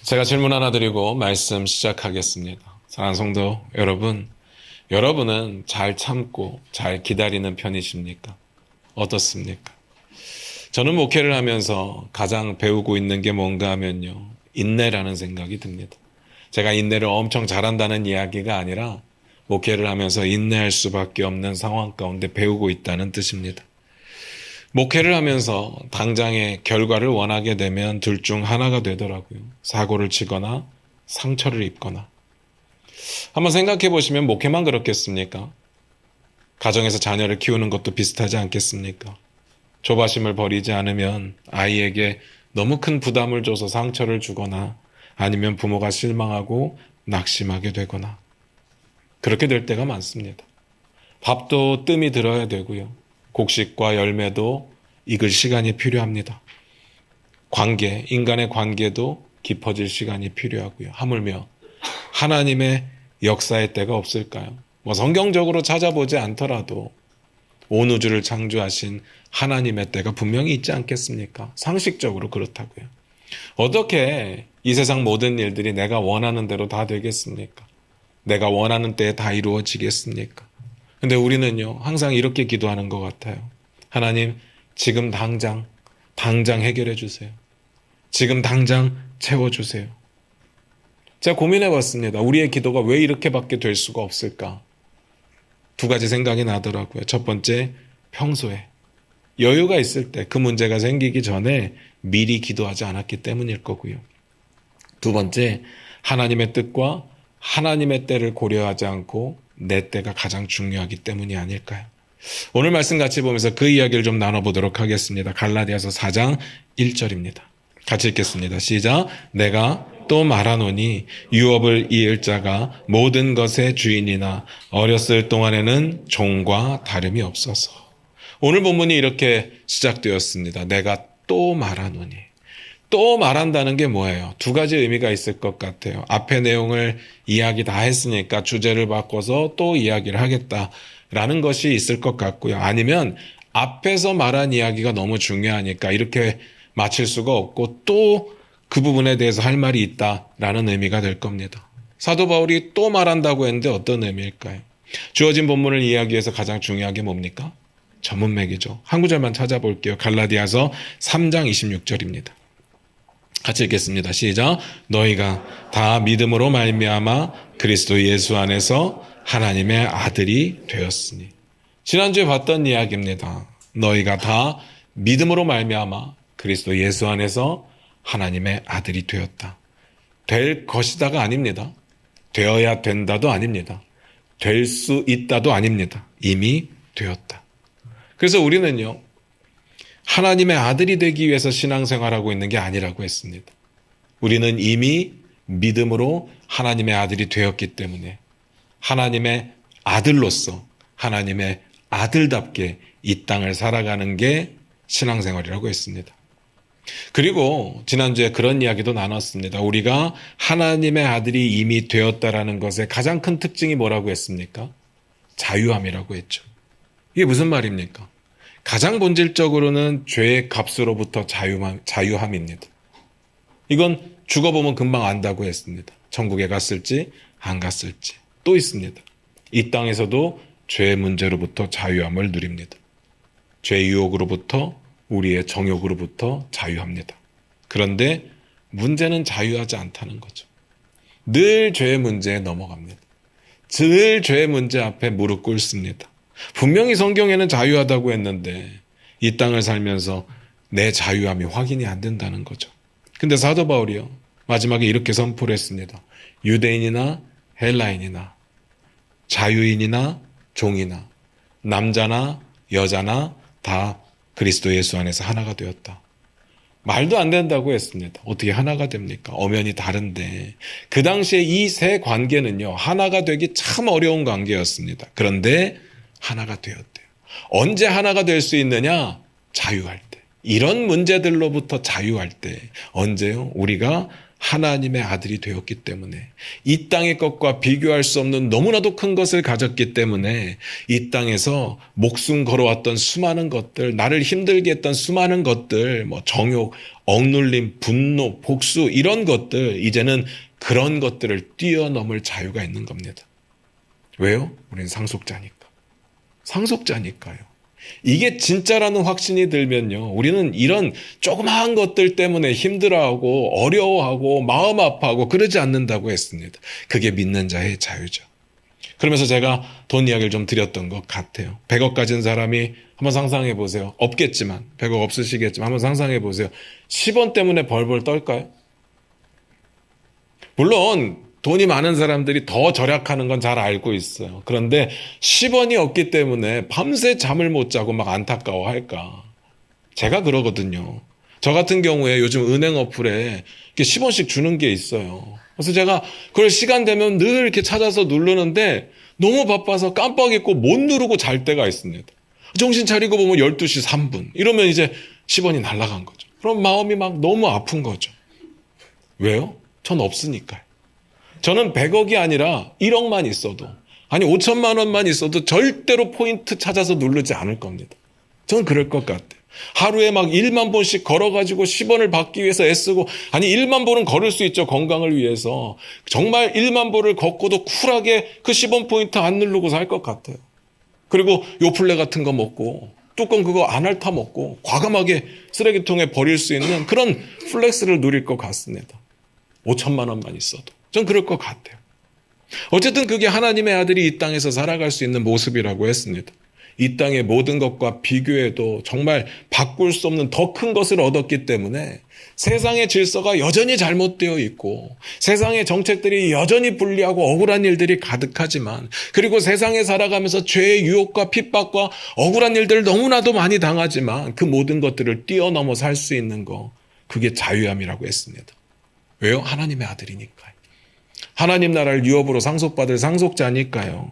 제가 질문 하나 드리고 말씀 시작하겠습니다. 사랑하는 성도 여러분, 여러분은 잘 참고 잘 기다리는 편이십니까? 어떻습니까? 저는 목회를 하면서 가장 배우고 있는 게 뭔가 하면요, 인내라는 생각이 듭니다. 제가 인내를 엄청 잘한다는 이야기가 아니라 목회를 하면서 인내할 수밖에 없는 상황 가운데 배우고 있다는 뜻입니다. 목회를 하면서 당장의 결과를 원하게 되면 둘 중 하나가 되더라고요. 사고를 치거나 상처를 입거나. 한번 생각해 보시면 목회만 그렇겠습니까? 가정에서 자녀를 키우는 것도 비슷하지 않겠습니까? 조바심을 버리지 않으면 아이에게 너무 큰 부담을 줘서 상처를 주거나 아니면 부모가 실망하고 낙심하게 되거나 그렇게 될 때가 많습니다. 밥도 뜸이 들어야 되고요. 곡식과 열매도 익을 시간이 필요합니다. 관계, 인간의 관계도 깊어질 시간이 필요하고요. 하물며 하나님의 역사의 때가 없을까요? 성경적으로 찾아보지 않더라도 온 우주를 창조하신 하나님의 때가 분명히 있지 않겠습니까? 상식적으로 그렇다고요. 어떻게 이 세상 모든 일들이 내가 원하는 대로 다 되겠습니까? 내가 원하는 때에 다 이루어지겠습니까? 근데 우리는요, 항상 이렇게 기도하는 것 같아요. 하나님, 지금 당장 해결해 주세요. 지금 당장 채워주세요. 제가 고민해 봤습니다. 우리의 기도가 왜 이렇게밖에 될 수가 없을까? 두 가지 생각이 나더라고요. 첫 번째, 평소에 여유가 있을 때 그 문제가 생기기 전에 미리 기도하지 않았기 때문일 거고요. 두 번째, 하나님의 뜻과 하나님의 때를 고려하지 않고 내 때가 가장 중요하기 때문이 아닐까요? 오늘 말씀 같이 보면서 그 이야기를 좀 나눠보도록 하겠습니다. 갈라디아서 4장 1절입니다. 같이 읽겠습니다. 시작. 내가 또 말하노니 유업을 이을 자가 모든 것의 주인이나 어렸을 동안에는 종과 다름이 없어서. 오늘 본문이 이렇게 시작되었습니다. 내가 또 말하노니. 또 말한다는 게 뭐예요? 두 가지 의미가 있을 것 같아요. 앞에 내용을 이야기 다 했으니까 주제를 바꿔서 또 이야기를 하겠다라는 것이 있을 것 같고요. 아니면 앞에서 말한 이야기가 너무 중요하니까 이렇게 마칠 수가 없고 또 그 부분에 대해서 할 말이 있다라는 의미가 될 겁니다. 사도 바울이 또 말한다고 했는데 어떤 의미일까요? 주어진 본문을 이야기해서 가장 중요한 게 뭡니까? 전문맥이죠. 한 구절만 찾아볼게요. 갈라디아서 3장 26절입니다. 같이 읽겠습니다. 시작. 너희가 다 믿음으로 말미암아 그리스도 예수 안에서 하나님의 아들이 되었으니. 지난주에 봤던 이야기입니다. 너희가 다 믿음으로 말미암아 그리스도 예수 안에서 하나님의 아들이 되었다. 될 것이다가 아닙니다. 되어야 된다도 아닙니다. 될 수 있다도 아닙니다. 이미 되었다. 그래서 우리는요, 하나님의 아들이 되기 위해서 신앙생활하고 있는 게 아니라고 했습니다. 우리는 이미 믿음으로 하나님의 아들이 되었기 때문에 하나님의 아들로서 하나님의 아들답게 이 땅을 살아가는 게 신앙생활이라고 했습니다. 그리고 지난주에 그런 이야기도 나눴습니다. 우리가 하나님의 아들이 이미 되었다라는 것의 가장 큰 특징이 뭐라고 했습니까? 자유함이라고 했죠. 이게 무슨 말입니까? 가장 본질적으로는 죄의 값으로부터 자유함입니다. 이건 죽어보면 금방 안다고 했습니다. 천국에 갔을지 안 갔을지. 또 있습니다. 이 땅에서도 죄의 문제로부터 자유함을 누립니다. 죄의 유혹으로부터 우리의 정욕으로부터 자유합니다. 그런데 문제는 자유하지 않다는 거죠. 늘 죄의 문제에 넘어갑니다. 늘 죄의 문제 앞에 무릎 꿇습니다. 분명히 성경에는 자유하다고 했는데 이 땅을 살면서 내 자유함이 확인이 안 된다는 거죠. 근데 사도 바울이요, 마지막에 이렇게 선포를 했습니다. 유대인이나 헬라인이나 자유인이나 종이나 남자나 여자나 다 그리스도 예수 안에서 하나가 되었다. 말도 안 된다고 했습니다. 어떻게 하나가 됩니까? 엄연히 다른데 그 당시에 이 세 관계는요, 하나가 되기 참 어려운 관계였습니다. 그런데 하나가 되었대요. 언제 하나가 될 수 있느냐? 자유할 때. 이런 문제들로부터 자유할 때. 언제요? 우리가 하나님의 아들이 되었기 때문에, 이 땅의 것과 비교할 수 없는 너무나도 큰 것을 가졌기 때문에 이 땅에서 목숨 걸어왔던 수많은 것들, 나를 힘들게 했던 수많은 것들, 정욕, 억눌림, 분노, 복수, 이런 것들, 이제는 그런 것들을 뛰어넘을 자유가 있는 겁니다. 왜요? 우리는 상속자니까. 상속자니까요. 이게 진짜라는 확신이 들면요, 우리는 이런 조그마한 것들 때문에 힘들어하고 어려워하고 마음 아파하고 그러지 않는다고 했습니다. 그게 믿는 자의 자유죠. 그러면서 제가 돈 이야기를 좀 드렸던 것 같아요. 100억 가진 사람이 한번 상상해 보세요. 없겠지만, 100억 없으시겠지만 한번 상상해 보세요. 10원 때문에 벌벌 떨까요? 물론 돈이 많은 사람들이 더 절약하는 건 잘 알고 있어요. 그런데 10원이 없기 때문에 밤새 잠을 못 자고 막 안타까워할까? 제가 그러거든요. 저 같은 경우에 요즘 은행 어플에 10원씩 주는 게 있어요. 그래서 제가 그걸 시간 되면 늘 이렇게 찾아서 누르는데 너무 바빠서 깜빡 잊고 못 누르고 잘 때가 있습니다. 정신 차리고 보면 12시 3분. 이러면 이제 10원이 날아간 거죠. 그럼 마음이 막 너무 아픈 거죠. 왜요? 전 없으니까요. 저는 100억이 아니라 1억만 있어도, 아니 5천만 원만 있어도 절대로 포인트 찾아서 누르지 않을 겁니다. 저는 그럴 것 같아요. 하루에 막 1만 번씩 걸어가지고 10원을 받기 위해서 애쓰고, 아니 1만 보는 걸을 수 있죠. 건강을 위해서. 정말 1만 보를 걷고도 쿨하게 그 10원 포인트 안 누르고 살 것 같아요. 그리고 요플레 같은 거 먹고 뚜껑 그거 안 핥아 먹고 과감하게 쓰레기통에 버릴 수 있는 그런 플렉스를 누릴 것 같습니다. 5천만 원만 있어도. 전 그럴 것 같아요. 어쨌든 그게 하나님의 아들이 이 땅에서 살아갈 수 있는 모습이라고 했습니다. 이 땅의 모든 것과 비교해도 정말 바꿀 수 없는 더 큰 것을 얻었기 때문에 세상의 질서가 여전히 잘못되어 있고 세상의 정책들이 여전히 불리하고 억울한 일들이 가득하지만, 그리고 세상에 살아가면서 죄의 유혹과 핍박과 억울한 일들을 너무나도 많이 당하지만 그 모든 것들을 뛰어넘어 살 수 있는 거, 그게 자유함이라고 했습니다. 왜요? 하나님의 아들이니까요. 하나님 나라를 유업으로 상속받을 상속자니까요.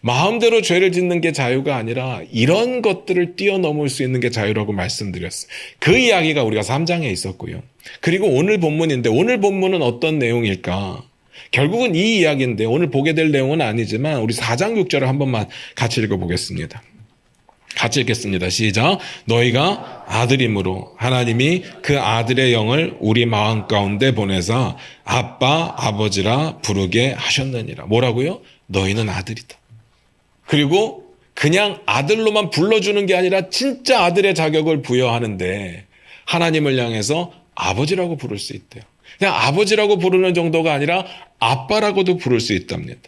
마음대로 죄를 짓는 게 자유가 아니라 이런 것들을 뛰어넘을 수 있는 게 자유라고 말씀드렸어요. 그 이야기가 우리가 3장에 있었고요. 그리고 오늘 본문인데, 오늘 본문은 어떤 내용일까? 결국은 이 이야기인데 오늘 보게 될 내용은 아니지만 우리 4장 6절을 한 번만 같이 읽어보겠습니다. 같이 읽겠습니다. 시작. 너희가 아들임으로 하나님이 그 아들의 영을 우리 마음 가운데 보내사 아빠 아버지라 부르게 하셨느니라. 뭐라고요? 너희는 아들이다. 그리고 그냥 아들로만 불러주는 게 아니라 진짜 아들의 자격을 부여하는데 하나님을 향해서 아버지라고 부를 수 있대요. 그냥 아버지라고 부르는 정도가 아니라 아빠라고도 부를 수 있답니다.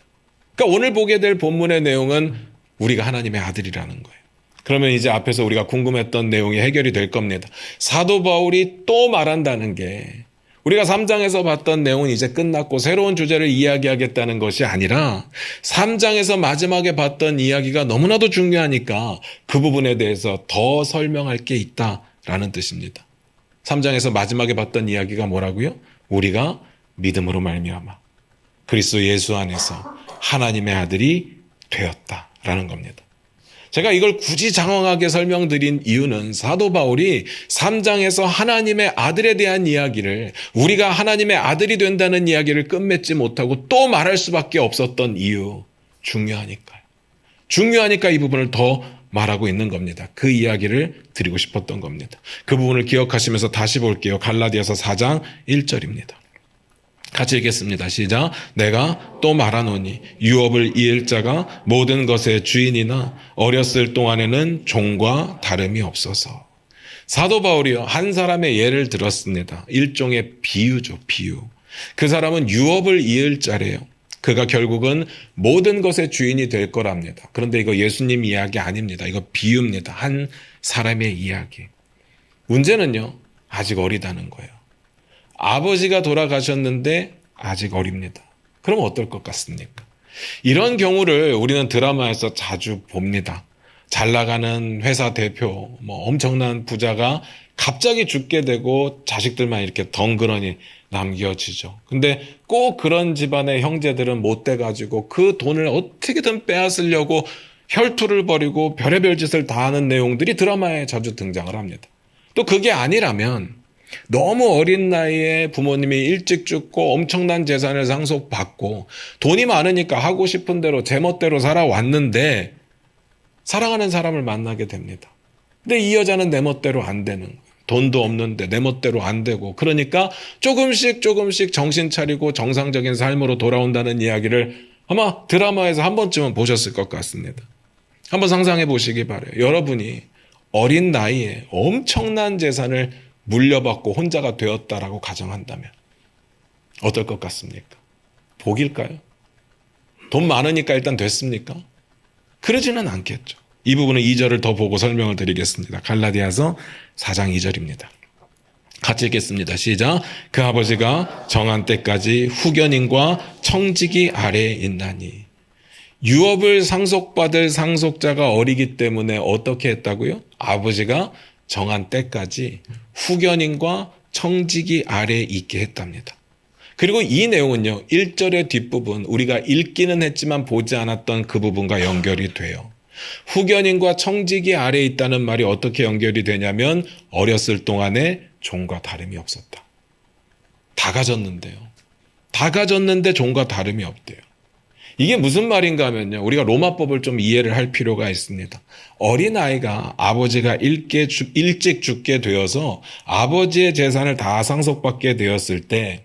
그러니까 오늘 보게 될 본문의 내용은 우리가 하나님의 아들이라는 거예요. 그러면 이제 앞에서 우리가 궁금했던 내용이 해결이 될 겁니다. 사도 바울이 또 말한다는 게, 우리가 3장에서 봤던 내용은 이제 끝났고 새로운 주제를 이야기하겠다는 것이 아니라 3장에서 마지막에 봤던 이야기가 너무나도 중요하니까 그 부분에 대해서 더 설명할 게 있다라는 뜻입니다. 3장에서 마지막에 봤던 이야기가 뭐라고요? 우리가 믿음으로 말미암아 그리스도 예수 안에서 하나님의 아들이 되었다라는 겁니다. 제가 이걸 굳이 장황하게 설명드린 이유는 사도 바울이 3장에서 하나님의 아들에 대한 이야기를, 우리가 하나님의 아들이 된다는 이야기를 끝맺지 못하고 또 말할 수밖에 없었던 이유, 중요하니까요. 중요하니까 이 부분을 더 말하고 있는 겁니다. 그 이야기를 드리고 싶었던 겁니다. 그 부분을 기억하시면서 다시 볼게요. 갈라디아서 4장 1절입니다. 같이 읽겠습니다. 시작. 내가 또 말하노니 유업을 이을 자가 모든 것의 주인이나 어렸을 동안에는 종과 다름이 없어서. 사도 바울이요, 한 사람의 예를 들었습니다. 일종의 비유죠, 비유. 그 사람은 유업을 이을 자래요. 그가 결국은 모든 것의 주인이 될 거랍니다. 그런데 이거 예수님 이야기 아닙니다. 이거 비유입니다. 한 사람의 이야기. 문제는요, 아직 어리다는 거예요. 아버지가 돌아가셨는데 아직 어립니다. 그럼 어떨 것 같습니까? 이런 경우를 우리는 드라마에서 자주 봅니다. 잘 나가는 회사 대표, 엄청난 부자가 갑자기 죽게 되고 자식들만 이렇게 덩그러니 남겨지죠. 근데 꼭 그런 집안의 형제들은 못 돼가지고 그 돈을 어떻게든 빼앗으려고 혈투를 벌이고 별의별 짓을 다 하는 내용들이 드라마에 자주 등장을 합니다. 또 그게 아니라면 너무 어린 나이에 부모님이 일찍 죽고 엄청난 재산을 상속받고 돈이 많으니까 하고 싶은 대로 제멋대로 살아왔는데 사랑하는 사람을 만나게 됩니다. 근데 이 여자는 내 멋대로 안 되는 거예요. 돈도 없는데 내 멋대로 안 되고, 그러니까 조금씩 정신 차리고 정상적인 삶으로 돌아온다는 이야기를 아마 드라마에서 한 번쯤은 보셨을 것 같습니다. 한번 상상해 보시기 바라요. 여러분이 어린 나이에 엄청난 재산을 물려받고 혼자가 되었다라고 가정한다면 어떨 것 같습니까? 복일까요? 돈 많으니까 일단 됐습니까? 그러지는 않겠죠. 이 부분은 2절을 더 보고 설명을 드리겠습니다. 갈라디아서 4장 2절입니다. 같이 읽겠습니다. 시작. 그 아버지가 정한 때까지 후견인과 청지기 아래에 있나니. 유업을 상속받을 상속자가 어리기 때문에 어떻게 했다고요? 아버지가 정한 때까지 후견인과 청지기 아래에 있게 했답니다. 그리고 이 내용은요, 1절의 뒷부분, 우리가 읽기는 했지만 보지 않았던 그 부분과 연결이 돼요. 후견인과 청지기 아래에 있다는 말이 어떻게 연결이 되냐면, 어렸을 동안에 종과 다름이 없었다. 다 가졌는데요. 다 가졌는데 종과 다름이 없대요. 이게 무슨 말인가 하면요, 우리가 로마법을 좀 이해를 할 필요가 있습니다. 어린아이가 아버지가 일찍 죽게 되어서 아버지의 재산을 다 상속받게 되었을 때,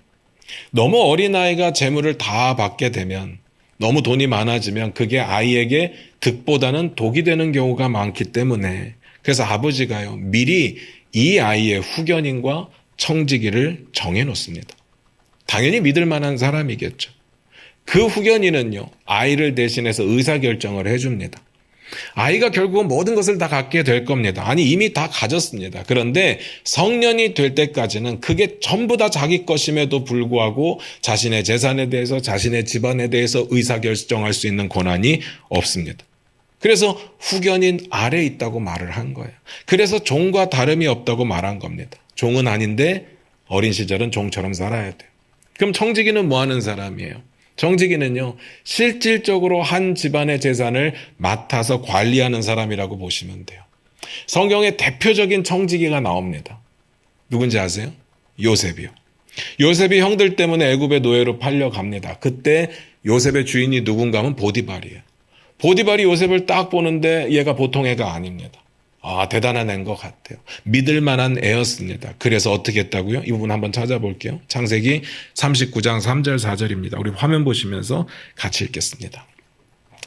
너무 어린아이가 재물을 다 받게 되면, 너무 돈이 많아지면 그게 아이에게 득보다는 독이 되는 경우가 많기 때문에, 그래서 아버지가요, 미리 이 아이의 후견인과 청지기를 정해놓습니다. 당연히 믿을 만한 사람이겠죠. 그 후견인은요, 아이를 대신해서 의사결정을 해줍니다. 아이가 결국은 모든 것을 다 갖게 될 겁니다. 아니, 이미 다 가졌습니다. 그런데 성년이 될 때까지는 그게 전부 다 자기 것임에도 불구하고 자신의 재산에 대해서, 자신의 집안에 대해서 의사결정할 수 있는 권한이 없습니다. 그래서 후견인 아래에 있다고 말을 한 거예요. 그래서 종과 다름이 없다고 말한 겁니다. 종은 아닌데 어린 시절은 종처럼 살아야 돼요. 그럼 청지기는 뭐 하는 사람이에요? 청지기는요, 실질적으로 한 집안의 재산을 맡아서 관리하는 사람이라고 보시면 돼요. 성경에 대표적인 청지기가 나옵니다. 누군지 아세요? 요셉이요. 요셉이 형들 때문에 애굽의 노예로 팔려갑니다. 그때 요셉의 주인이 누군가 하면 보디발이에요. 보디발이 요셉을 딱 보는데 얘가 보통 애가 아닙니다. 아, 대단한 애인 것 같아요. 믿을 만한 애였습니다. 그래서 어떻게 했다고요? 이 부분 한번 찾아볼게요. 창세기 39장 3절 4절입니다. 우리 화면 보시면서 같이 읽겠습니다.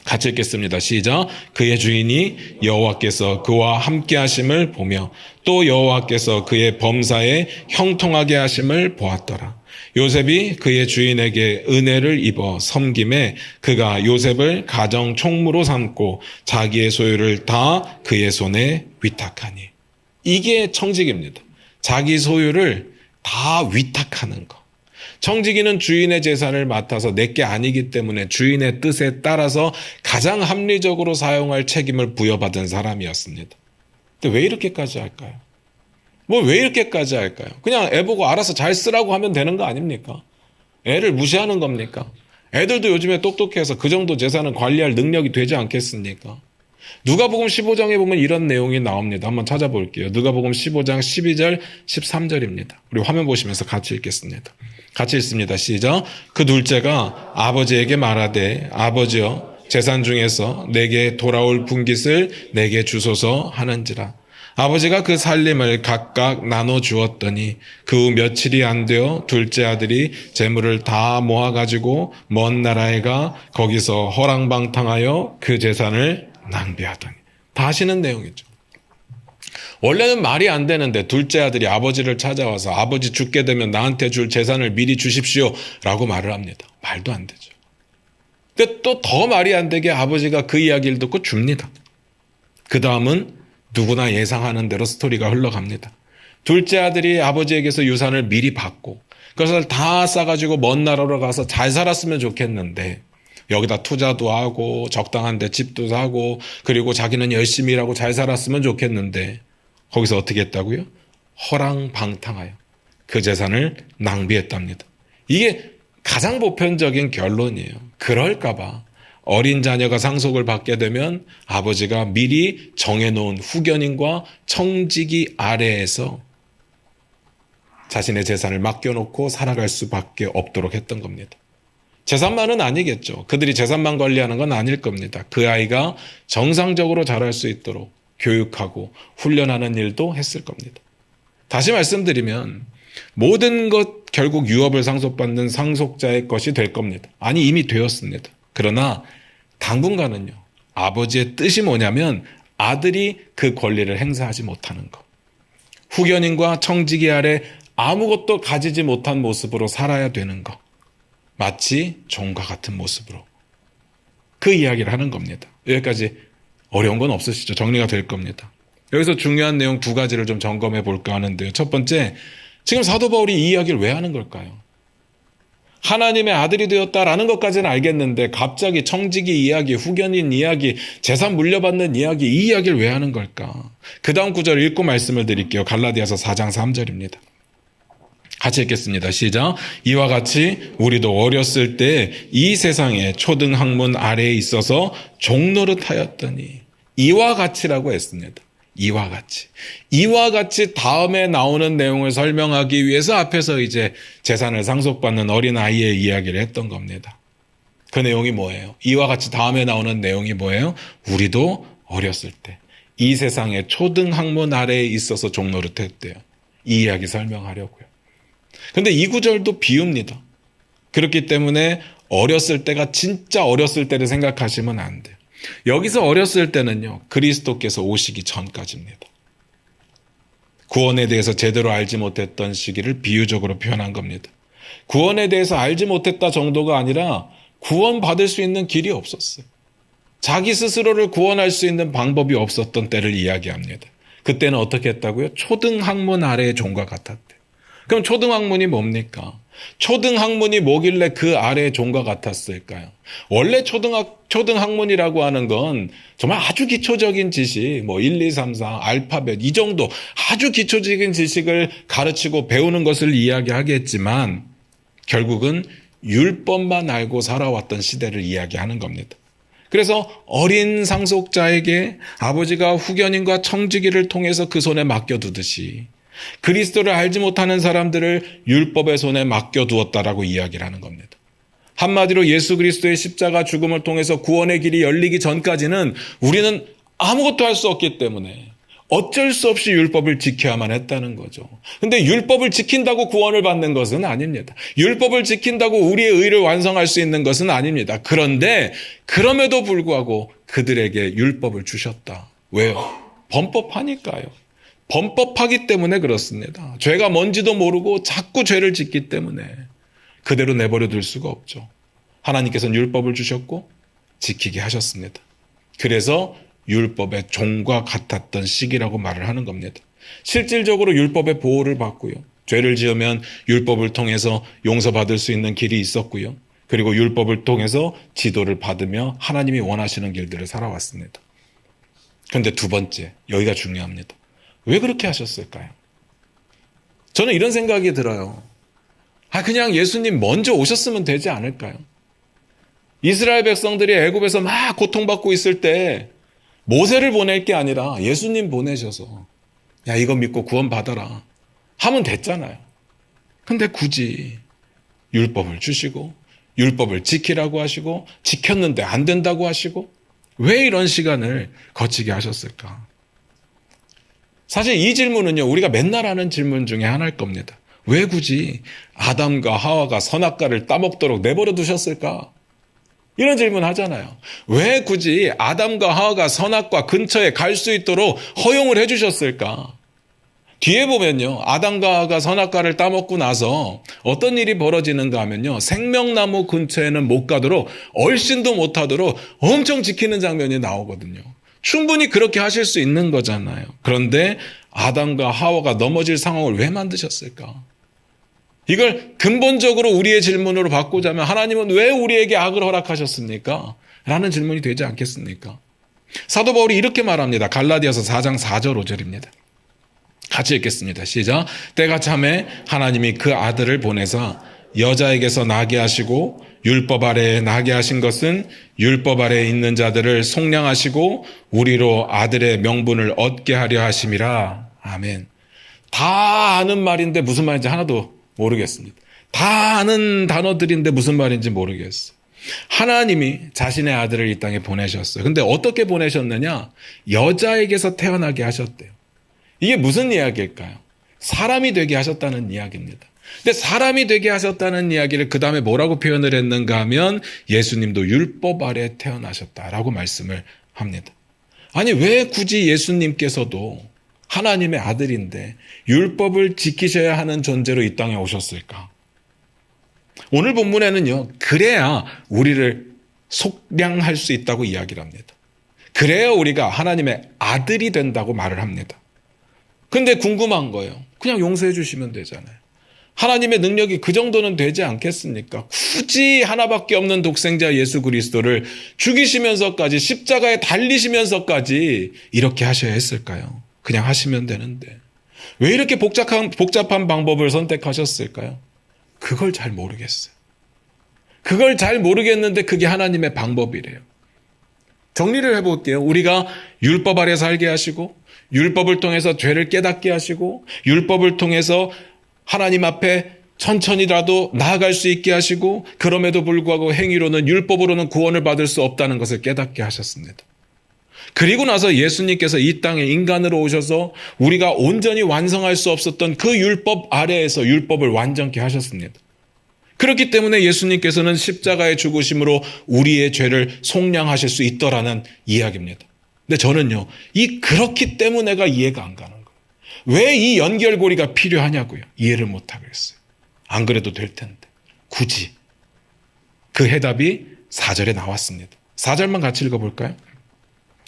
같이 읽겠습니다. 시작. 그의 주인이 여호와께서 그와 함께 하심을 보며 또 여호와께서 그의 범사에 형통하게 하심을 보았더라. 요셉이 그의 주인에게 은혜를 입어 섬김에 그가 요셉을 가정 총무로 삼고 자기의 소유를 다 그의 손에 위탁하니. 이게 청지기입니다. 자기 소유를 다 위탁하는 거. 청지기는 주인의 재산을 맡아서 내게 아니기 때문에 주인의 뜻에 따라서 가장 합리적으로 사용할 책임을 부여받은 사람이었습니다. 근데 왜 이렇게까지 할까요? 뭐 왜 이렇게까지 할까요? 그냥 애 보고 알아서 잘 쓰라고 하면 되는 거 아닙니까? 애를 무시하는 겁니까? 애들도 요즘에 똑똑해서 그 정도 재산은 관리할 능력이 되지 않겠습니까? 누가복음 15장에 보면 이런 내용이 나옵니다. 한번 찾아볼게요. 누가복음 15장 12절 13절입니다. 우리 화면 보시면서 같이 읽겠습니다. 같이 읽습니다. 시작. 그 둘째가 아버지에게 말하되 아버지여 재산 중에서 내게 돌아올 분깃을 내게 주소서 하는지라. 아버지가 그 살림을 각각 나눠 주었더니 그 후 며칠이 안 되어 둘째 아들이 재물을 다 모아가지고 먼 나라에 가 거기서 허랑방탕하여 그 재산을 낭비하더니. 다 아시는 내용이죠. 원래는 말이 안 되는데 둘째 아들이 아버지를 찾아와서 아버지 죽게 되면 나한테 줄 재산을 미리 주십시오 라고 말을 합니다. 말도 안 되죠. 근데 또 더 말이 안 되게 아버지가 그 이야기를 듣고 줍니다. 그 다음은 누구나 예상하는 대로 스토리가 흘러갑니다. 둘째 아들이 아버지에게서 유산을 미리 받고 그것을 다 싸가지고 먼 나라로 가서 잘 살았으면 좋겠는데 여기다 투자도 하고 적당한 데 집도 사고 그리고 자기는 열심히 일하고 잘 살았으면 좋겠는데 거기서 어떻게 했다고요? 허랑방탕하여 그 재산을 낭비했답니다. 이게 가장 보편적인 결론이에요. 그럴까 봐 어린 자녀가 상속을 받게 되면 아버지가 미리 정해놓은 후견인과 청지기 아래에서 자신의 재산을 맡겨놓고 살아갈 수밖에 없도록 했던 겁니다. 재산만은 아니겠죠. 그들이 재산만 관리하는 건 아닐 겁니다. 그 아이가 정상적으로 자랄 수 있도록 교육하고 훈련하는 일도 했을 겁니다. 다시 말씀드리면 모든 것 결국 유업을 상속받는 상속자의 것이 될 겁니다. 아니 이미 되었습니다. 그러나 당분간은요. 아버지의 뜻이 뭐냐면 아들이 그 권리를 행사하지 못하는 것. 후견인과 청지기 아래 아무것도 가지지 못한 모습으로 살아야 되는 것. 마치 종과 같은 모습으로. 그 이야기를 하는 겁니다. 여기까지 어려운 건 없으시죠? 정리가 될 겁니다. 여기서 중요한 내용 두 가지를 좀 점검해 볼까 하는데요. 첫 번째, 지금 사도 바울이 이 이야기를 왜 하는 걸까요? 하나님의 아들이 되었다라는 것까지는 알겠는데 갑자기 청지기 이야기, 후견인 이야기, 재산 물려받는 이야기, 이 이야기를 왜 하는 걸까? 그 다음 구절 읽고 말씀을 드릴게요. 갈라디아서 4장 3절입니다. 같이 읽겠습니다. 시작. 이와 같이 우리도 어렸을 때 이 세상의 초등학문 아래에 있어서 종노릇 하였더니 이와 같이라고 했습니다. 이와 같이. 이와 같이 다음에 나오는 내용을 설명하기 위해서 앞에서 이제 재산을 상속받는 어린아이의 이야기를 했던 겁니다. 그 내용이 뭐예요? 이와 같이 다음에 나오는 내용이 뭐예요? 우리도 어렸을 때 이 세상의 초등학문 아래에 있어서 종노릇 했대요. 이 이야기 설명하려고요. 근데 이 구절도 비웁니다. 그렇기 때문에 어렸을 때가 진짜 어렸을 때를 생각하시면 안 돼요. 여기서 어렸을 때는요. 그리스도께서 오시기 전까지입니다. 구원에 대해서 제대로 알지 못했던 시기를 비유적으로 표현한 겁니다. 구원에 대해서 알지 못했다 정도가 아니라 구원받을 수 있는 길이 없었어요. 자기 스스로를 구원할 수 있는 방법이 없었던 때를 이야기합니다. 그때는 어떻게 했다고요? 초등학문 아래의 종과 같았대요. 그럼 초등학문이 뭡니까? 초등학문이 뭐길래 그 아래의 종과 같았을까요? 원래 초등학문이라고 하는 건 정말 아주 기초적인 지식, 1, 2, 3, 4, 알파벳 이 정도 아주 기초적인 지식을 가르치고 배우는 것을 이야기하겠지만 결국은 율법만 알고 살아왔던 시대를 이야기하는 겁니다. 그래서 어린 상속자에게 아버지가 후견인과 청지기를 통해서 그 손에 맡겨두듯이 그리스도를 알지 못하는 사람들을 율법의 손에 맡겨두었다라고 이야기를 하는 겁니다. 한마디로 예수 그리스도의 십자가 죽음을 통해서 구원의 길이 열리기 전까지는 우리는 아무것도 할 수 없기 때문에 어쩔 수 없이 율법을 지켜야만 했다는 거죠. 근데 율법을 지킨다고 구원을 받는 것은 아닙니다. 율법을 지킨다고 우리의 의를 완성할 수 있는 것은 아닙니다. 그런데 그럼에도 불구하고 그들에게 율법을 주셨다. 왜요? 범법하니까요. 범법하기 때문에 그렇습니다. 죄가 뭔지도 모르고 자꾸 죄를 짓기 때문에 그대로 내버려 둘 수가 없죠. 하나님께서는 율법을 주셨고 지키게 하셨습니다. 그래서 율법의 종과 같았던 시기라고 말을 하는 겁니다. 실질적으로 율법의 보호를 받고요. 죄를 지으면 율법을 통해서 용서받을 수 있는 길이 있었고요. 그리고 율법을 통해서 지도를 받으며 하나님이 원하시는 길들을 살아왔습니다. 그런데 두 번째, 여기가 중요합니다. 왜 그렇게 하셨을까요? 저는 이런 생각이 들어요. 그냥 예수님 먼저 오셨으면 되지 않을까요? 이스라엘 백성들이 애굽에서 막 고통받고 있을 때 모세를 보낼 게 아니라 예수님 보내셔서 야 이거 믿고 구원 받아라 하면 됐잖아요. 근데 굳이 율법을 주시고 율법을 지키라고 하시고 지켰는데 안 된다고 하시고 왜 이런 시간을 거치게 하셨을까? 사실 이 질문은요, 우리가 맨날 하는 질문 중에 하나일 겁니다. 왜 굳이 아담과 하와가 선악과를 따먹도록 내버려 두셨을까? 이런 질문 하잖아요. 왜 굳이 아담과 하와가 선악과 근처에 갈 수 있도록 허용을 해주셨을까? 뒤에 보면요, 아담과 하와가 선악과를 따먹고 나서 어떤 일이 벌어지는가 하면요, 생명나무 근처에는 못 가도록 얼씬도 못하도록 엄청 지키는 장면이 나오거든요. 충분히 그렇게 하실 수 있는 거잖아요. 그런데 아담과 하와가 넘어질 상황을 왜 만드셨을까? 이걸 근본적으로 우리의 질문으로 바꾸자면 하나님은 왜 우리에게 악을 허락하셨습니까? 라는 질문이 되지 않겠습니까? 사도 바울이 이렇게 말합니다. 갈라디아서 4장 4절 5절입니다. 같이 읽겠습니다. 시작. 때가 참에 하나님이 그 아들을 보내사 여자에게서 나게 하시고 율법 아래에 나게 하신 것은 율법 아래에 있는 자들을 속량하시고 우리로 아들의 명분을 얻게 하려 하심이라. 아멘. 다 아는 말인데 무슨 말인지 하나도 모르겠습니다. 다 아는 단어들인데 무슨 말인지 모르겠어요. 하나님이 자신의 아들을 이 땅에 보내셨어요. 근데 어떻게 보내셨느냐? 여자에게서 태어나게 하셨대요. 이게 무슨 이야기일까요? 사람이 되게 하셨다는 이야기입니다. 근데 사람이 되게 하셨다는 이야기를 그 다음에 뭐라고 표현을 했는가 하면 예수님도 율법 아래 태어나셨다라고 말씀을 합니다. 아니 왜 굳이 예수님께서도 하나님의 아들인데 율법을 지키셔야 하는 존재로 이 땅에 오셨을까? 오늘 본문에는요, 그래야 우리를 속량할 수 있다고 이야기를 합니다. 그래야 우리가 하나님의 아들이 된다고 말을 합니다. 근데 궁금한 거예요. 그냥 용서해 주시면 되잖아요. 하나님의 능력이 그 정도는 되지 않겠습니까? 굳이 하나밖에 없는 독생자 예수 그리스도를 죽이시면서까지 십자가에 달리시면서까지 이렇게 하셔야 했을까요? 그냥 하시면 되는데 왜 이렇게 복잡한 방법을 선택하셨을까요? 그걸 잘 모르겠어요. 그걸 잘 모르겠는데 그게 하나님의 방법이래요. 정리를 해볼게요. 우리가 율법 아래 살게 하시고 율법을 통해서 죄를 깨닫게 하시고 율법을 통해서 하나님 앞에 천천히라도 나아갈 수 있게 하시고 그럼에도 불구하고 행위로는 율법으로는 구원을 받을 수 없다는 것을 깨닫게 하셨습니다. 그리고 나서 예수님께서 이 땅에 인간으로 오셔서 우리가 온전히 완성할 수 없었던 그 율법 아래에서 율법을 완전케 하셨습니다. 그렇기 때문에 예수님께서는 십자가의 죽으심으로 우리의 죄를 속량하실 수 있더라는 이야기입니다. 근데 저는요, 그렇기 때문에가 이해가 안 가는 거예요. 왜 이 연결고리가 필요하냐고요. 이해를 못 하겠어요. 안 그래도 될 텐데. 굳이. 그 해답이 4절에 나왔습니다. 4절만 같이 읽어볼까요?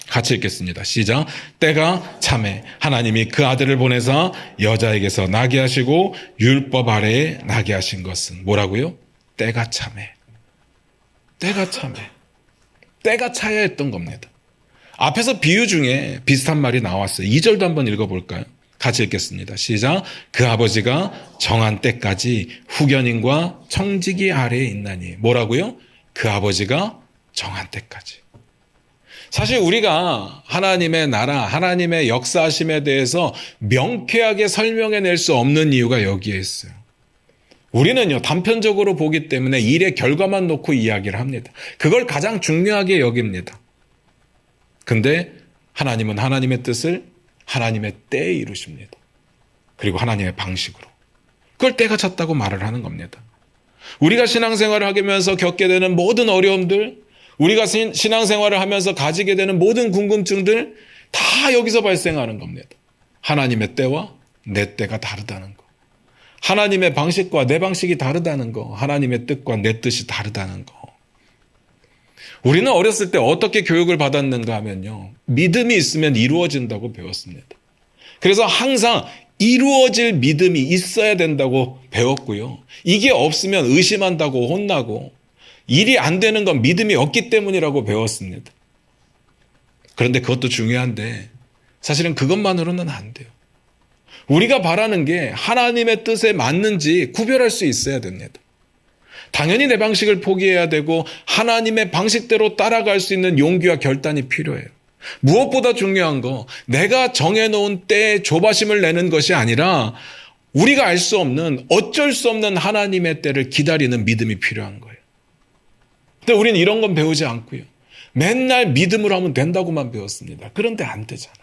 같이 읽겠습니다. 시작. 때가 차매 하나님이 그 아들을 보내사 여자에게서 나게 하시고 율법 아래에 나게 하신 것은 뭐라고요? 때가 차매. 때가 차매. 때가 차야 했던 겁니다. 앞에서 비유 중에 비슷한 말이 나왔어요. 2절도 한번 읽어볼까요? 같이 읽겠습니다. 시작. 그 아버지가 정한 때까지 후견인과 청지기 아래에 있나니. 뭐라고요? 그 아버지가 정한 때까지. 사실 우리가 하나님의 나라, 하나님의 역사하심에 대해서 명쾌하게 설명해낼 수 없는 이유가 여기에 있어요. 우리는요, 단편적으로 보기 때문에 일의 결과만 놓고 이야기를 합니다. 그걸 가장 중요하게 여깁니다. 근데 하나님은 하나님의 뜻을 하나님의 때에 이루십니다. 그리고 하나님의 방식으로. 그걸 때가 찼다고 말을 하는 겁니다. 우리가 신앙생활을 하면서 겪게 되는 모든 어려움들, 우리가 신앙생활을 하면서 가지게 되는 모든 궁금증들 다 여기서 발생하는 겁니다. 하나님의 때와 내 때가 다르다는 거. 하나님의 방식과 내 방식이 다르다는 거. 하나님의 뜻과 내 뜻이 다르다는 거. 우리는 어렸을 때 어떻게 교육을 받았는가 하면요. 믿음이 있으면 이루어진다고 배웠습니다. 그래서 항상 이루어질 믿음이 있어야 된다고 배웠고요. 이게 없으면 의심한다고 혼나고 일이 안 되는 건 믿음이 없기 때문이라고 배웠습니다. 그런데 그것도 중요한데 사실은 그것만으로는 안 돼요. 우리가 바라는 게 하나님의 뜻에 맞는지 구별할 수 있어야 됩니다. 당연히 내 방식을 포기해야 되고 하나님의 방식대로 따라갈 수 있는 용기와 결단이 필요해요. 무엇보다 중요한 거 내가 정해놓은 때에 조바심을 내는 것이 아니라 우리가 알 수 없는 어쩔 수 없는 하나님의 때를 기다리는 믿음이 필요한 거예요. 근데 우리는 이런 건 배우지 않고요. 맨날 믿음으로 하면 된다고만 배웠습니다. 그런데 안 되잖아요.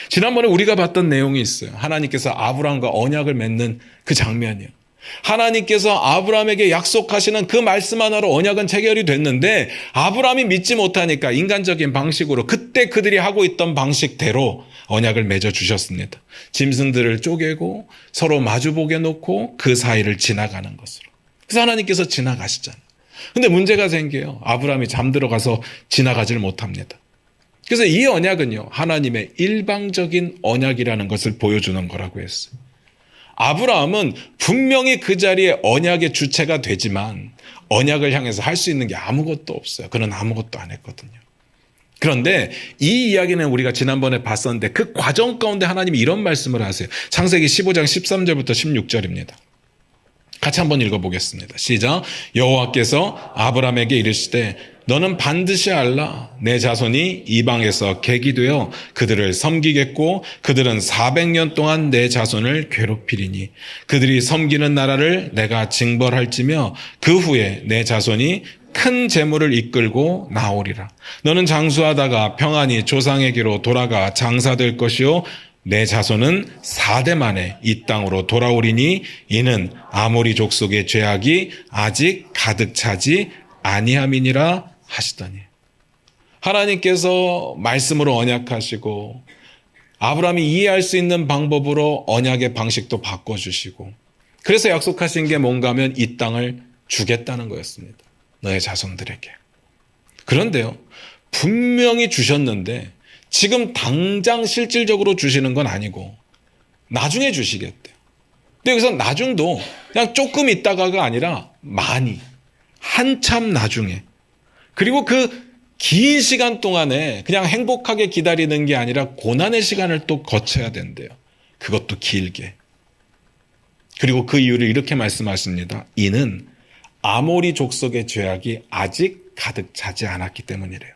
지난번에 우리가 봤던 내용이 있어요. 하나님께서 아브라함과 언약을 맺는 그 장면이요. 하나님께서 아브라함에게 약속하시는 그 말씀 하나로 언약은 체결이 됐는데 아브라함이 믿지 못하니까 인간적인 방식으로 그때 그들이 하고 있던 방식대로 언약을 맺어주셨습니다. 짐승들을 쪼개고 서로 마주보게 놓고 그 사이를 지나가는 것으로. 그래서 하나님께서 지나가시잖아요. 근데 문제가 생겨요. 아브라함이 잠들어가서 지나가지를 못합니다. 그래서 이 언약은요, 하나님의 일방적인 언약이라는 것을 보여주는 거라고 했어요. 아브라함은 분명히 그 자리에 언약의 주체가 되지만 언약을 향해서 할 수 있는 게 아무것도 없어요. 그는 아무것도 안 했거든요. 그런데 이 이야기는 우리가 지난번에 봤었는데 그 과정 가운데 하나님이 이런 말씀을 하세요. 창세기 15장 13절부터 16절입니다. 같이 한번 읽어보겠습니다. 시작. 여호와께서 아브라함에게 이르시되 너는 반드시 알라. 내 자손이 이방에서 객이 되어 그들을 섬기겠고 그들은 400년 동안 내 자손을 괴롭히리니 그들이 섬기는 나라를 내가 징벌할지며 그 후에 내 자손이 큰 재물을 이끌고 나오리라. 너는 장수하다가 평안히 조상에게로 돌아가 장사될 것이요 내 자손은 4대 만에 이 땅으로 돌아오리니 이는 아모리 족속의 죄악이 아직 가득 차지 아니함이니라 하시더니, 하나님께서 말씀으로 언약하시고 아브라함이 이해할 수 있는 방법으로 언약의 방식도 바꿔주시고, 그래서 약속하신 게 뭔가 하면 이 땅을 주겠다는 거였습니다. 너의 자손들에게. 그런데요, 분명히 주셨는데 지금 당장 실질적으로 주시는 건 아니고 나중에 주시겠대요. 근데 여기서 나중도 그냥 조금 있다가가 아니라 많이, 한참 나중에, 그리고 그 긴 시간 동안에 그냥 행복하게 기다리는 게 아니라 고난의 시간을 또 거쳐야 된대요. 그것도 길게. 그리고 그 이유를 이렇게 말씀하십니다. 이는 아모리 족속의 죄악이 아직 가득 차지 않았기 때문이래요.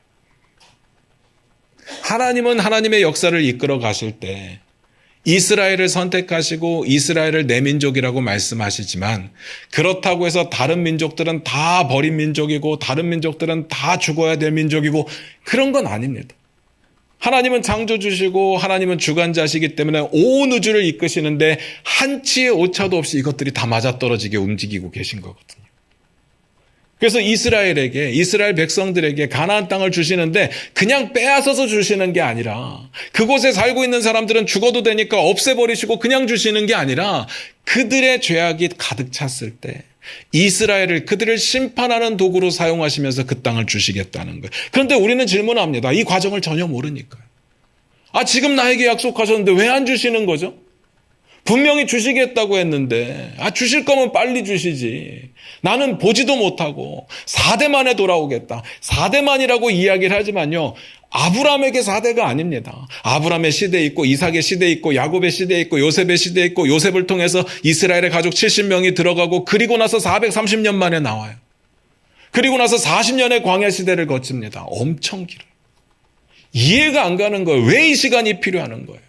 하나님은 하나님의 역사를 이끌어 가실 때 이스라엘을 선택하시고 이스라엘을 내 민족이라고 말씀하시지만, 그렇다고 해서 다른 민족들은 다 버린 민족이고 다른 민족들은 다 죽어야 될 민족이고 그런 건 아닙니다. 하나님은 창조주시고 하나님은 주관자시기 때문에 온 우주를 이끄시는데 한치의 오차도 없이 이것들이 다 맞아떨어지게 움직이고 계신 거거든요. 그래서 이스라엘에게, 이스라엘 백성들에게 가나안 땅을 주시는데 그냥 빼앗아서 주시는 게 아니라, 그곳에 살고 있는 사람들은 죽어도 되니까 없애버리시고 그냥 주시는 게 아니라, 그들의 죄악이 가득 찼을 때 이스라엘을, 그들을 심판하는 도구로 사용하시면서 그 땅을 주시겠다는 거예요. 그런데 우리는 질문합니다. 이 과정을 전혀 모르니까요. 지금 나에게 약속하셨는데 왜 안 주시는 거죠? 분명히 주시겠다고 했는데, 주실 거면 빨리 주시지. 나는 보지도 못하고 4대 만에 돌아오겠다. 4대 만이라고 이야기를 하지만요, 아브라함에게 4대가 아닙니다. 아브라함의 시대에 있고 이삭의 시대에 있고 야곱의 시대에 있고 요셉의 시대에 있고, 요셉을 통해서 이스라엘의 가족 70명이 들어가고, 그리고 나서 430년 만에 나와요. 그리고 나서 40년의 광야 시대를 거칩니다. 엄청 길어요. 이해가 안 가는 거예요. 왜 이 시간이 필요한 거예요?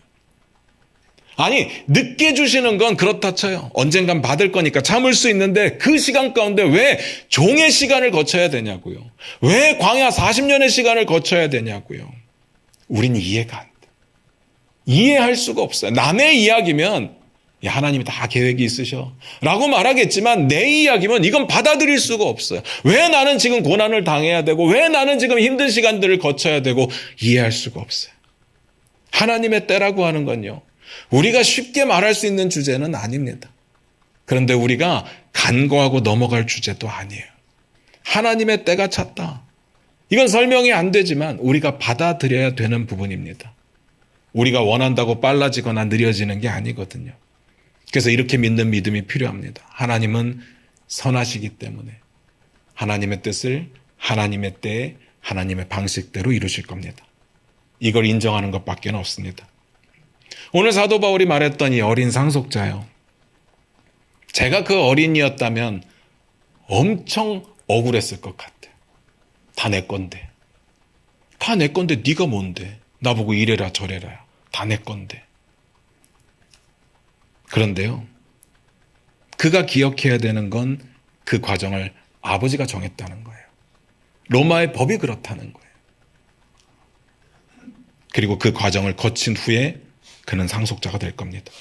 늦게 주시는 건 그렇다 쳐요. 언젠간 받을 거니까 참을 수 있는데, 그 시간 가운데 왜 종의 시간을 거쳐야 되냐고요. 왜 광야 40년의 시간을 거쳐야 되냐고요. 우린 이해가 안 돼. 이해할 수가 없어요. 남의 이야기면 하나님이 다 계획이 있으셔 라고 말하겠지만, 내 이야기면 이건 받아들일 수가 없어요. 왜 나는 지금 고난을 당해야 되고, 왜 나는 지금 힘든 시간들을 거쳐야 되고, 이해할 수가 없어요. 하나님의 때라고 하는 건요, 우리가 쉽게 말할 수 있는 주제는 아닙니다. 그런데 우리가 간과하고 넘어갈 주제도 아니에요. 하나님의 때가 찼다. 이건 설명이 안 되지만 우리가 받아들여야 되는 부분입니다. 우리가 원한다고 빨라지거나 느려지는 게 아니거든요. 그래서 이렇게 믿는 믿음이 필요합니다. 하나님은 선하시기 때문에 하나님의 뜻을 하나님의 때에 하나님의 방식대로 이루실 겁니다. 이걸 인정하는 것밖에 없습니다. 오늘 사도 바울이 말했던 이 어린 상속자요, 제가 그 어린이였다면 엄청 억울했을 것 같아요. 다 내 건데. 다 내 건데 네가 뭔데. 나보고 이래라 저래라. 다 내 건데. 그런데요, 그가 기억해야 되는 건 그 과정을 아버지가 정했다는 거예요. 로마의 법이 그렇다는 거예요. 그리고 그 과정을 거친 후에 그는 상속자가 될 겁니다.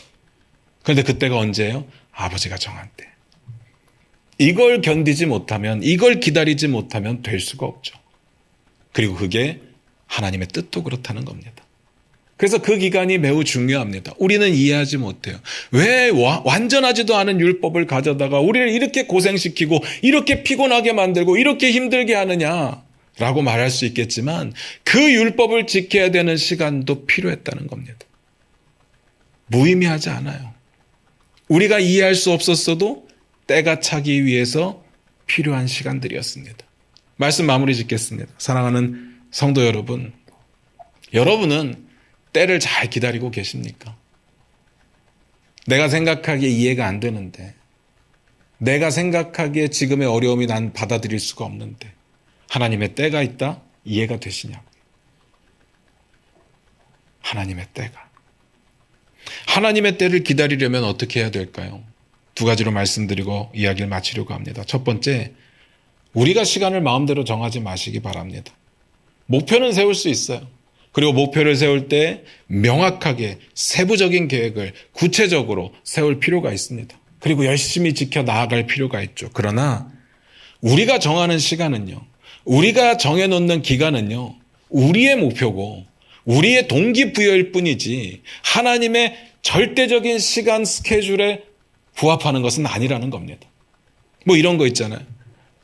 그런데 그때가 언제예요? 아버지가 정한 때. 이걸 견디지 못하면, 이걸 기다리지 못하면 될 수가 없죠. 그리고 그게 하나님의 뜻도 그렇다는 겁니다. 그래서 그 기간이 매우 중요합니다. 우리는 이해하지 못해요. 왜 완전하지도 않은 율법을 가져다가 우리를 이렇게 고생시키고 이렇게 피곤하게 만들고 이렇게 힘들게 하느냐라고 말할 수 있겠지만, 그 율법을 지켜야 되는 시간도 필요했다는 겁니다. 무의미하지 않아요. 우리가 이해할 수 없었어도 때가 차기 위해서 필요한 시간들이었습니다. 말씀 마무리 짓겠습니다. 사랑하는 성도 여러분, 여러분은 때를 잘 기다리고 계십니까? 내가 생각하기에 이해가 안 되는데, 내가 생각하기에 지금의 어려움이 난 받아들일 수가 없는데, 하나님의 때가 있다? 이해가 되시냐고. 하나님의 때가. 하나님의 때를 기다리려면 어떻게 해야 될까요? 두 가지로 말씀드리고 이야기를 마치려고 합니다. 첫 번째, 우리가 시간을 마음대로 정하지 마시기 바랍니다. 목표는 세울 수 있어요. 그리고 목표를 세울 때 명확하게 세부적인 계획을 구체적으로 세울 필요가 있습니다. 그리고 열심히 지켜 나아갈 필요가 있죠. 그러나 우리가 정하는 시간은요, 우리가 정해놓는 기간은요, 우리의 목표고 우리의 동기부여일 뿐이지 하나님의 절대적인 시간 스케줄에 부합하는 것은 아니라는 겁니다. 뭐 이런 거 있잖아요.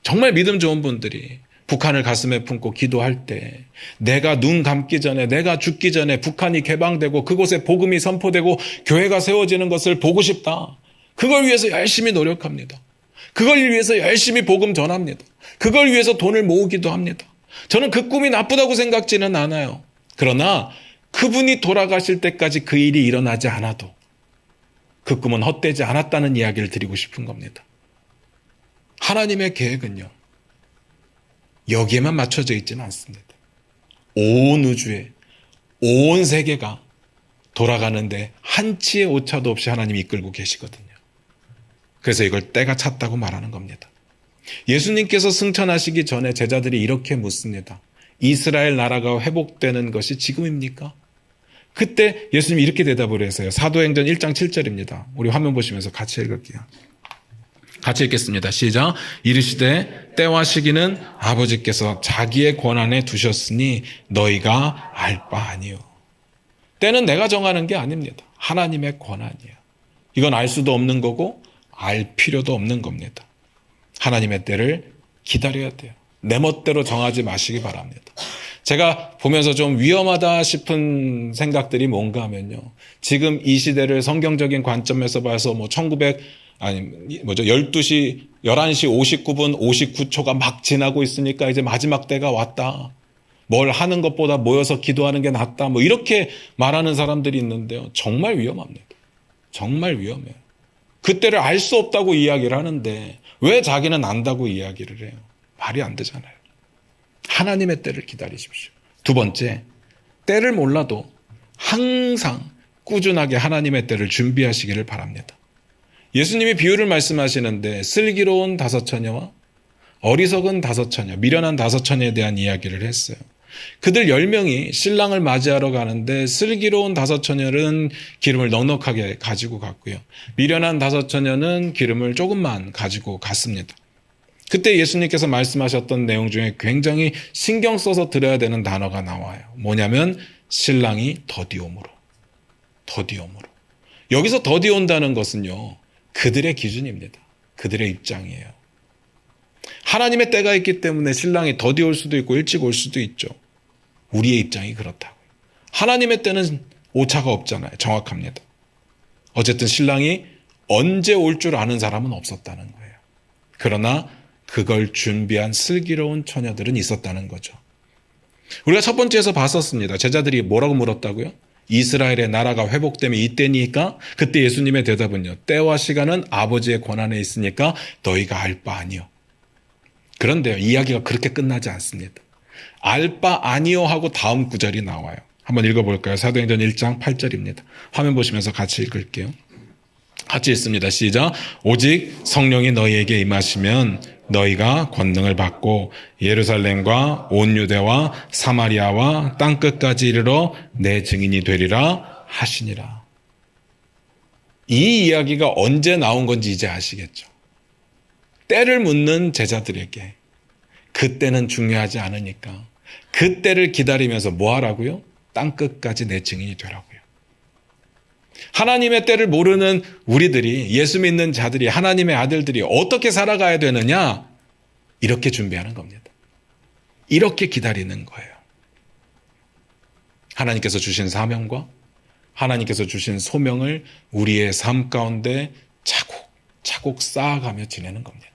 정말 믿음 좋은 분들이 북한을 가슴에 품고 기도할 때 내가 눈 감기 전에, 내가 죽기 전에 북한이 개방되고 그곳에 복음이 선포되고 교회가 세워지는 것을 보고 싶다. 그걸 위해서 열심히 노력합니다. 그걸 위해서 열심히 복음 전합니다. 그걸 위해서 돈을 모으기도 합니다. 저는 그 꿈이 나쁘다고 생각지는 않아요. 그러나 그분이 돌아가실 때까지 그 일이 일어나지 않아도 그 꿈은 헛되지 않았다는 이야기를 드리고 싶은 겁니다. 하나님의 계획은요, 여기에만 맞춰져 있지는 않습니다. 온 우주에, 온 세계가 돌아가는데 한치의 오차도 없이 하나님이 이끌고 계시거든요. 그래서 이걸 때가 찼다고 말하는 겁니다. 예수님께서 승천하시기 전에 제자들이 이렇게 묻습니다. 이스라엘 나라가 회복되는 것이 지금입니까? 그때 예수님이 이렇게 대답을 했어요. 사도행전 1장 7절입니다. 우리 화면 보시면서 같이 읽을게요. 같이 읽겠습니다. 시작. 이르시되 때와 시기는 아버지께서 자기의 권한에 두셨으니 너희가 알 바 아니요. 때는 내가 정하는 게 아닙니다. 하나님의 권한이에요. 이건 알 수도 없는 거고 알 필요도 없는 겁니다. 하나님의 때를 기다려야 돼요. 내 멋대로 정하지 마시기 바랍니다. 제가 보면서 좀 위험하다 싶은 생각들이 뭔가 하면요. 지금 이 시대를 성경적인 관점에서 봐서 11시 11시 59분 59초가 막 지나고 있으니까 이제 마지막 때가 왔다. 뭘 하는 것보다 모여서 기도하는 게 낫다. 이렇게 말하는 사람들이 있는데요. 정말 위험합니다. 정말 위험해요. 그때를 알 수 없다고 이야기를 하는데 왜 자기는 안다고 이야기를 해요? 말이 안 되잖아요. 하나님의 때를 기다리십시오. 두 번째, 때를 몰라도 항상 꾸준하게 하나님의 때를 준비하시기를 바랍니다. 예수님이 비유를 말씀하시는데 슬기로운 5처녀와 어리석은 5처녀, 미련한 5처녀에 대한 이야기를 했어요. 그들 10명이 신랑을 맞이하러 가는데 슬기로운 5처녀는 기름을 넉넉하게 가지고 갔고요. 미련한 5처녀는 기름을 조금만 가지고 갔습니다. 그때 예수님께서 말씀하셨던 내용 중에 굉장히 신경 써서 들어야 되는 단어가 나와요. 뭐냐면 신랑이 더디옴으로. 더디옴으로. 여기서 더디온다는 것은요. 그들의 기준입니다. 그들의 입장이에요. 하나님의 때가 있기 때문에 신랑이 더디올 수도 있고 일찍 올 수도 있죠. 우리의 입장이 그렇다고요. 하나님의 때는 오차가 없잖아요. 정확합니다. 어쨌든 신랑이 언제 올 줄 아는 사람은 없었다는 거예요. 그러나 그걸 준비한 슬기로운 처녀들은 있었다는 거죠. 우리가 첫 번째에서 봤었습니다. 제자들이 뭐라고 물었다고요? 이스라엘의 나라가 회복되면 이때니까? 그때 예수님의 대답은요. 때와 시간은 아버지의 권한에 있으니까 너희가 알 바 아니요. 그런데요. 이야기가 그렇게 끝나지 않습니다. 알 바 아니요 하고 다음 구절이 나와요. 한번 읽어볼까요? 사도행전 1장 8절입니다. 화면 보시면서 같이 읽을게요. 같이 읽습니다. 시작. 오직 성령이 너희에게 임하시면 너희가 권능을 받고 예루살렘과 온 유대와 사마리아와 땅끝까지 이르러 내 증인이 되리라 하시니라. 이 이야기가 언제 나온 건지 이제 아시겠죠? 때를 묻는 제자들에게 그때는 중요하지 않으니까 그때를 기다리면서 뭐 하라고요? 땅끝까지 내 증인이 되라고요. 하나님의 때를 모르는 우리들이, 예수 믿는 자들이, 하나님의 아들들이 어떻게 살아가야 되느냐? 이렇게 준비하는 겁니다. 이렇게 기다리는 거예요. 하나님께서 주신 사명과 하나님께서 주신 소명을 우리의 삶 가운데 차곡차곡 쌓아가며 지내는 겁니다.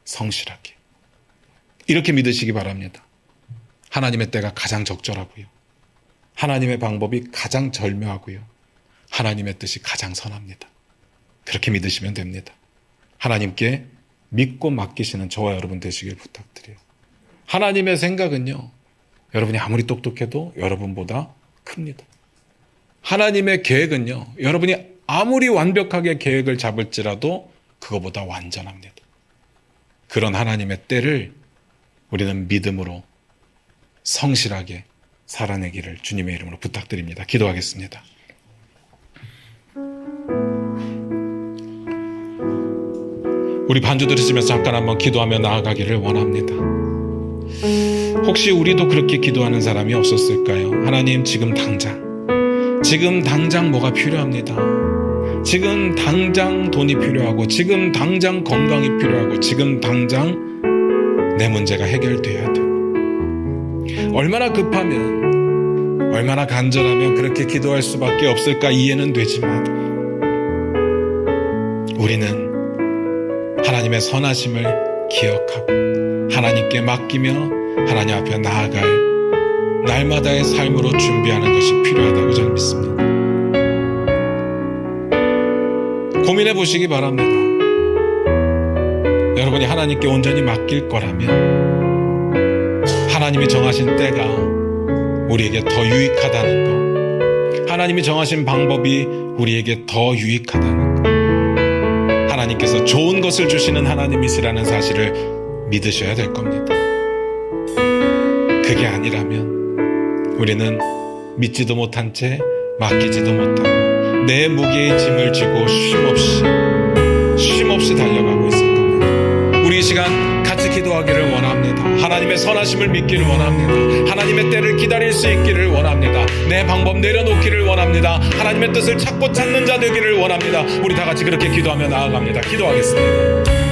성실하게. 이렇게 믿으시기 바랍니다. 하나님의 때가 가장 적절하고요. 하나님의 방법이 가장 절묘하고요. 하나님의 뜻이 가장 선합니다. 그렇게 믿으시면 됩니다. 하나님께 믿고 맡기시는 저와 여러분 되시길 부탁드려요. 하나님의 생각은요, 여러분이 아무리 똑똑해도 여러분보다 큽니다. 하나님의 계획은요, 여러분이 아무리 완벽하게 계획을 잡을지라도 그거보다 완전합니다. 그런 하나님의 때를 우리는 믿음으로 성실하게 살아내기를 주님의 이름으로 부탁드립니다. 기도하겠습니다. 우리 반주 들으시면서 잠깐 한번 기도하며 나아가기를 원합니다. 혹시 우리도 그렇게 기도하는 사람이 없었을까요? 하나님, 지금 당장 뭐가 필요합니다. 지금 당장 돈이 필요하고, 지금 당장 건강이 필요하고, 지금 당장 내 문제가 해결돼야 되고, 얼마나 급하면, 얼마나 간절하면 그렇게 기도할 수밖에 없을까 이해는 되지만, 우리는 하나님의 선하심을 기억하고 하나님께 맡기며 하나님 앞에 나아갈 날마다의 삶으로 준비하는 것이 필요하다고 저는 믿습니다. 고민해 보시기 바랍니다. 여러분이 하나님께 온전히 맡길 거라면 하나님이 정하신 때가 우리에게 더 유익하다는 것, 하나님이 정하신 방법이 우리에게 더 유익하다는 것, 하나님께서 좋은 것을 주시는 하나님이시라는 사실을 믿으셔야 될 겁니다. 그게 아니라면 우리는 믿지도 못한 채 맡기지도 못하고 내 무게의 짐을 지고 쉼없이 달려가고 있을 겁니다. 우리 이 시간 같이 기도하기를 원합니다. 하나님의 선하심을 믿기를 원합니다. 하나님의 때를 기다릴 수 있기를 원합니다. 내 방법 내려놓기를 원합니다. 하나님의 뜻을 찾고 찾는 자 되기를 원합니다. 우리 다 같이 그렇게 기도하며 나아갑니다. 기도하겠습니다.